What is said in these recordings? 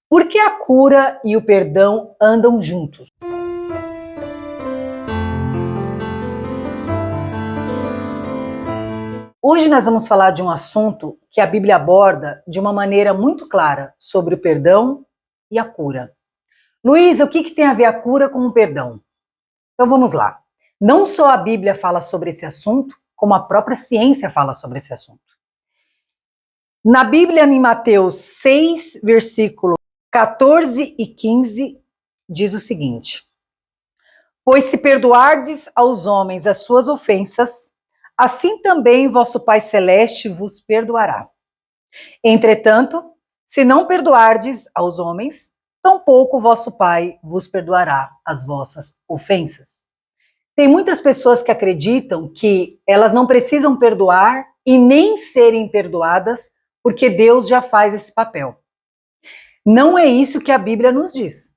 Por que a cura e o perdão andam juntos? Hoje nós vamos falar de um assunto que a Bíblia aborda de uma maneira muito clara sobre o perdão e a cura. Luísa, o que tem a ver a cura com o perdão? Então vamos lá. Não só a Bíblia fala sobre esse assunto, como a própria ciência fala sobre esse assunto. Na Bíblia, em Mateus 6, versículos 14 e 15, diz o seguinte: Pois se perdoardes aos homens as suas ofensas, assim também vosso Pai Celeste vos perdoará. Entretanto, se não perdoardes aos homens, tampouco vosso Pai vos perdoará as vossas ofensas. Tem muitas pessoas que acreditam que elas não precisam perdoar e nem serem perdoadas, porque Deus já faz esse papel. Não é isso que a Bíblia nos diz.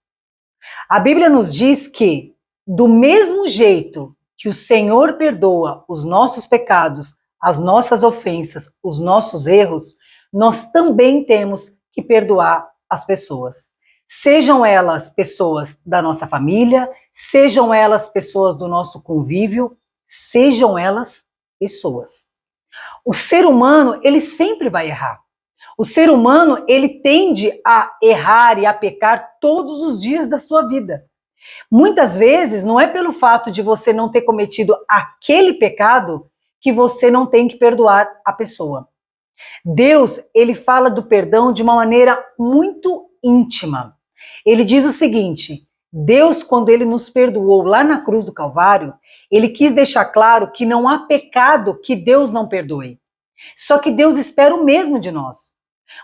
A Bíblia nos diz que, do mesmo jeito que o Senhor perdoa os nossos pecados, as nossas ofensas, os nossos erros, nós também temos que perdoar as pessoas. Sejam elas pessoas da nossa família, sejam elas pessoas do nosso convívio, sejam elas pessoas. O ser humano, ele sempre vai errar. O ser humano, ele tende a errar e a pecar todos os dias da sua vida. Muitas vezes, não é pelo fato de você não ter cometido aquele pecado que você não tem que perdoar a pessoa. Deus, ele fala do perdão de uma maneira muito íntima. Ele diz o seguinte: Deus, quando ele nos perdoou lá na cruz do Calvário, ele quis deixar claro que não há pecado que Deus não perdoe. Só que Deus espera o mesmo de nós.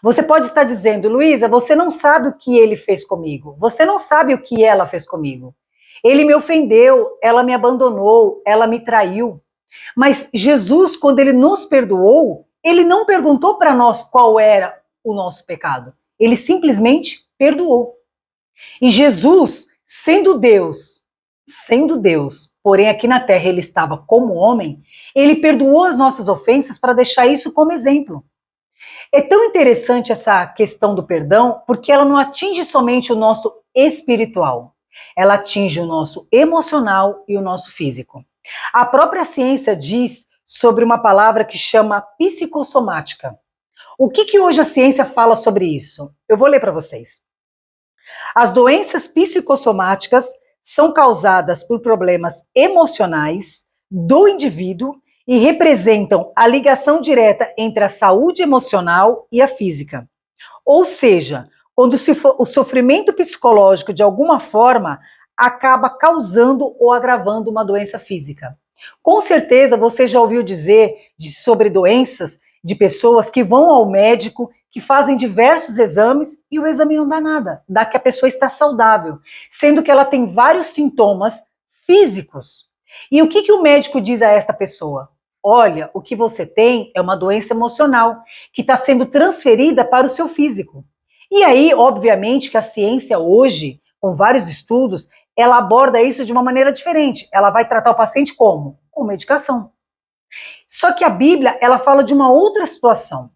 Você pode estar dizendo: Luísa, você não sabe o que ele fez comigo. Você não sabe o que ela fez comigo. Ele me ofendeu, ela me abandonou, ela me traiu. Mas Jesus, quando ele nos perdoou, ele não perguntou para nós qual era o nosso pecado. Ele simplesmente perdoou. E Jesus, sendo Deus, porém aqui na terra ele estava como homem, ele perdoou as nossas ofensas para deixar isso como exemplo. É tão interessante essa questão do perdão, porque ela não atinge somente o nosso espiritual, ela atinge o nosso emocional e o nosso físico. A própria ciência diz sobre uma palavra que chama psicossomática. O que hoje a ciência fala sobre isso? Eu vou ler para vocês. As doenças psicossomáticas são causadas por problemas emocionais do indivíduo e representam a ligação direta entre a saúde emocional e a física. Ou seja, quando o sofrimento psicológico de alguma forma acaba causando ou agravando uma doença física. Com certeza você já ouviu dizer sobre doenças de pessoas que vão ao médico, que fazem diversos exames e o exame não dá nada, dá que a pessoa está saudável, sendo que ela tem vários sintomas físicos. E o que o médico diz a esta pessoa? Olha, o que você tem é uma doença emocional que está sendo transferida para o seu físico. E aí, obviamente, que a ciência hoje, com vários estudos, ela aborda isso de uma maneira diferente. Ela vai tratar o paciente como? Com medicação. Só que a Bíblia, ela fala de uma outra situação.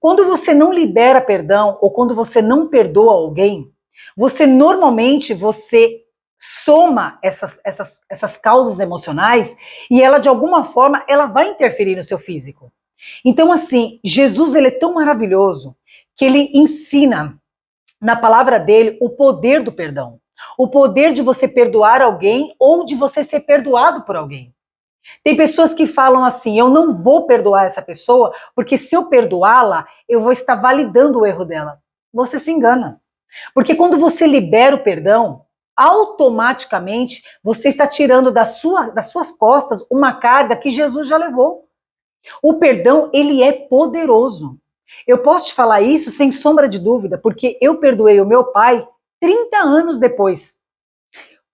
Quando você não libera perdão ou quando você não perdoa alguém, você normalmente soma essas causas emocionais e ela, de alguma forma, ela vai interferir no seu físico. Então, assim, Jesus, ele é tão maravilhoso que ele ensina na palavra dele o poder do perdão. O poder de você perdoar alguém ou de você ser perdoado por alguém. Tem pessoas que falam assim: eu não vou perdoar essa pessoa, porque se eu perdoá-la, eu vou estar validando o erro dela. Você se engana. Porque quando você libera o perdão, automaticamente você está tirando das suas costas uma carga que Jesus já levou. O perdão, ele é poderoso. Eu posso te falar isso sem sombra de dúvida, porque eu perdoei o meu pai 30 anos depois.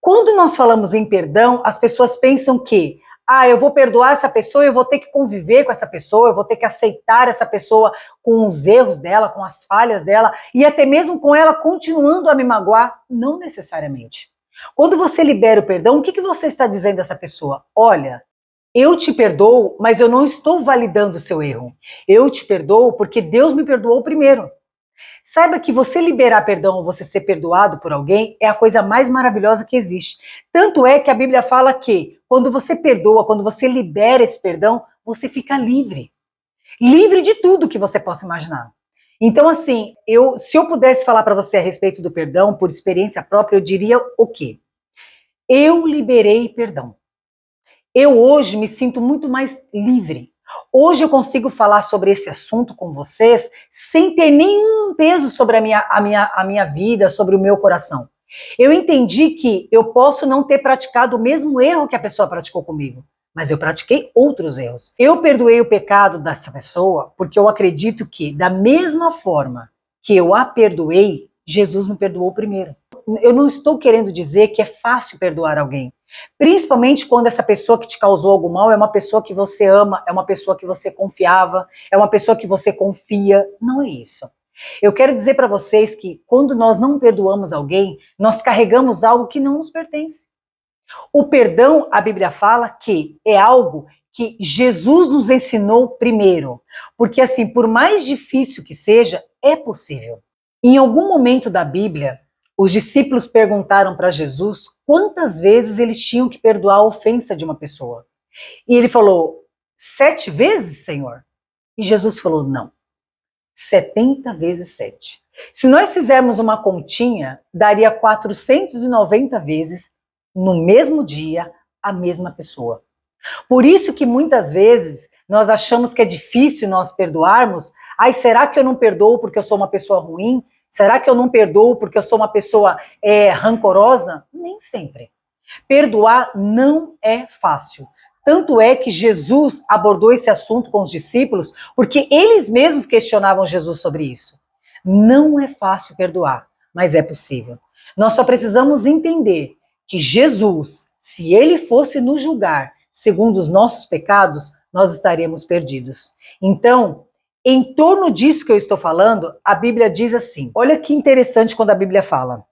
Quando nós falamos em perdão, as pessoas pensam que eu vou perdoar essa pessoa, eu vou ter que conviver com essa pessoa, eu vou ter que aceitar essa pessoa com os erros dela, com as falhas dela, e até mesmo com ela continuando a me magoar. Não necessariamente. Quando você libera o perdão, o que você está dizendo a essa pessoa? Olha, eu te perdoo, mas eu não estou validando o seu erro. Eu te perdoo porque Deus me perdoou primeiro. Saiba que você liberar perdão ou você ser perdoado por alguém é a coisa mais maravilhosa que existe. Tanto é que a Bíblia fala que quando você perdoa, quando você libera esse perdão, você fica livre. Livre de tudo que você possa imaginar. Então, assim, se eu pudesse falar para você a respeito do perdão, por experiência própria, eu diria o quê? Eu liberei perdão. Eu hoje me sinto muito mais livre. Hoje eu consigo falar sobre esse assunto com vocês sem ter nenhum peso sobre a minha vida, sobre o meu coração. Eu entendi que eu posso não ter praticado o mesmo erro que a pessoa praticou comigo, mas eu pratiquei outros erros. Eu perdoei o pecado dessa pessoa porque eu acredito que, da mesma forma que eu a perdoei, Jesus me perdoou primeiro. Eu não estou querendo dizer que é fácil perdoar alguém. Principalmente quando essa pessoa que te causou algum mal é uma pessoa que você ama, é uma pessoa que você confiava, é uma pessoa que você confia. Não é isso. Eu quero dizer para vocês que quando nós não perdoamos alguém, nós carregamos algo que não nos pertence. O perdão, a Bíblia fala que é algo que Jesus nos ensinou primeiro. Porque assim, por mais difícil que seja, é possível. Em algum momento da Bíblia, os discípulos perguntaram para Jesus quantas vezes eles tinham que perdoar a ofensa de uma pessoa. E ele falou, 7 vezes, Senhor? E Jesus falou, não, 70 vezes 7. Se nós fizermos uma continha, daria 490 vezes, no mesmo dia, a mesma pessoa. Por isso que muitas vezes nós achamos que é difícil nós perdoarmos. Ai, será que eu não perdoo porque eu sou uma pessoa ruim? Será que eu não perdoo porque eu sou uma pessoa rancorosa? Nem sempre. Perdoar não é fácil. Tanto é que Jesus abordou esse assunto com os discípulos porque eles mesmos questionavam Jesus sobre isso. Não é fácil perdoar, mas é possível. Nós só precisamos entender que Jesus, se ele fosse nos julgar segundo os nossos pecados, nós estaríamos perdidos. Então, em torno disso que eu estou falando, a Bíblia diz assim, olha que interessante quando a Bíblia fala,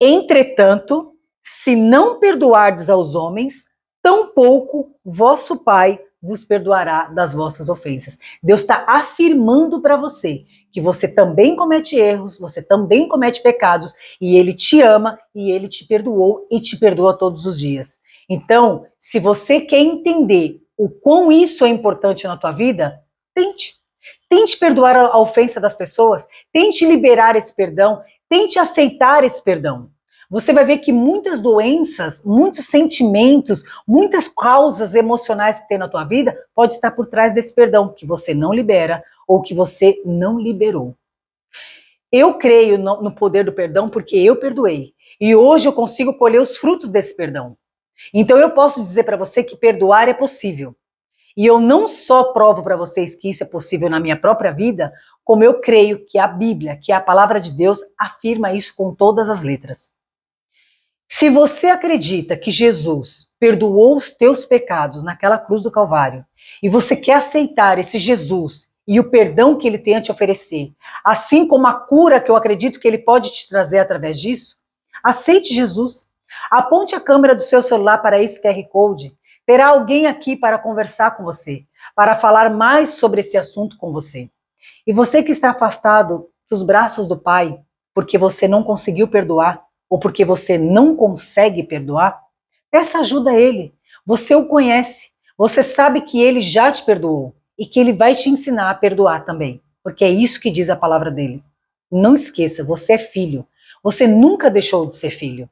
entretanto, se não perdoardes aos homens, tampouco vosso Pai vos perdoará das vossas ofensas. Deus está afirmando para você que você também comete erros, você também comete pecados, e Ele te ama, e Ele te perdoou, e te perdoa todos os dias. Então, se você quer entender o quão isso é importante na tua vida, tente. Tente perdoar a ofensa das pessoas, tente liberar esse perdão, tente aceitar esse perdão. Você vai ver que muitas doenças, muitos sentimentos, muitas causas emocionais que tem na tua vida pode estar por trás desse perdão que você não libera ou que você não liberou. Eu creio no poder do perdão porque eu perdoei. E hoje eu consigo colher os frutos desse perdão. Então eu posso dizer para você que perdoar é possível. E eu não só provo para vocês que isso é possível na minha própria vida, como eu creio que a Bíblia, que é a palavra de Deus, afirma isso com todas as letras. Se você acredita que Jesus perdoou os teus pecados naquela cruz do Calvário, e você quer aceitar esse Jesus e o perdão que ele tem a te oferecer, assim como a cura que eu acredito que ele pode te trazer através disso, aceite Jesus. Aponte a câmera do seu celular para esse QR Code. Terá alguém aqui para conversar com você, para falar mais sobre esse assunto com você. E você que está afastado dos braços do Pai, porque você não conseguiu perdoar, ou porque você não consegue perdoar, peça ajuda a Ele. Você o conhece, você sabe que Ele já te perdoou e que Ele vai te ensinar a perdoar também, porque é isso que diz a palavra dele. Não esqueça, você é filho, você nunca deixou de ser filho.